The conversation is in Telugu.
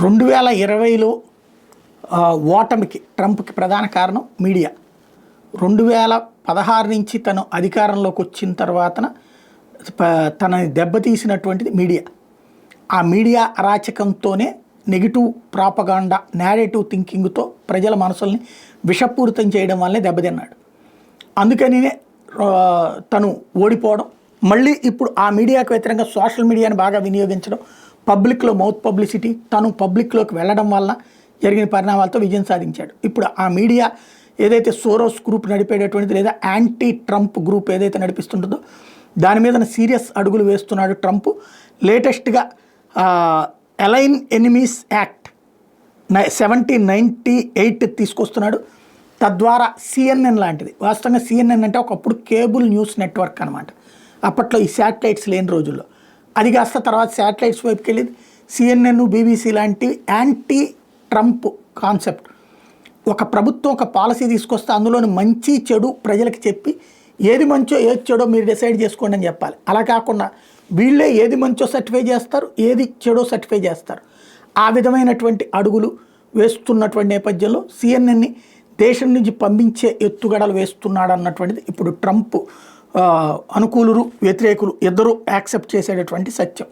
2020లో ఓటమికి ట్రంప్కి ప్రధాన కారణం మీడియా. 2016 నుంచి తను అధికారంలోకి వచ్చిన తర్వాతన తనని దెబ్బతీసినటువంటిది మీడియా. ఆ మీడియా అరాచకంతోనే నెగిటివ్ ప్రాపగాండా, నేరేటివ్ థింకింగ్తో ప్రజల మనసుల్ని విషపూరితం చేయడం వల్లే దెబ్బతిన్నాడు. అందుకని తను ఓడిపోవడం, మళ్ళీ ఇప్పుడు ఆ మీడియాకు వ్యతిరేకంగా సోషల్ మీడియాని బాగా వినియోగించడం, పబ్లిక్లో మౌత్ పబ్లిసిటీ, తను పబ్లిక్లోకి వెళ్ళడం వల్ల జరిగిన పరిణామాలతో విజయం సాధించాడు. ఇప్పుడు ఆ మీడియా ఏదైతే సోరోస్ గ్రూప్ నడిపేటటువంటిది లేదా యాంటీ ట్రంప్ గ్రూప్ ఏదైతే నడిపిస్తుంటుందో దాని మీద సీరియస్ అడుగులు వేస్తున్నాడు ట్రంప్. లేటెస్ట్గా అలైన్ ఎనిమీస్ యాక్ట్ 1798 తీసుకొస్తున్నాడు. తద్వారా CNN లాంటిది, వాస్తవంగా CNN అంటే ఒకప్పుడు కేబుల్ న్యూస్ నెట్వర్క్ అనమాట. అప్పట్లో ఈ శాటిలైట్స్ లేని రోజుల్లో అది కాస్త తర్వాత శాటిలైట్స్ వైపుకి వెళ్ళింది. CNN, BBC లాంటివి యాంటీ ట్రంప్ కాన్సెప్ట్. ఒక ప్రభుత్వం ఒక పాలసీ తీసుకొస్తే అందులోని మంచి చెడు ప్రజలకు చెప్పి ఏది మంచో ఏది చెడో మీరు డిసైడ్ చేసుకోండి అని చెప్పాలి. అలా కాకుండా వీళ్ళే ఏది మంచో సర్టిఫై చేస్తారు, ఏది చెడో సర్టిఫై చేస్తారు. ఆ విధమైనటువంటి అడుగులు వేస్తున్నటువంటి నేపథ్యంలో CNNని దేశం నుంచి పంపించే ఎత్తుగడలు వేస్తున్నాడు అన్నటువంటిది ఇప్పుడు ట్రంప్ అనుకూలురు వ్యతిరేకులు ఇద్దరూ యాక్సెప్ట్ చేసేటటువంటి సత్యం.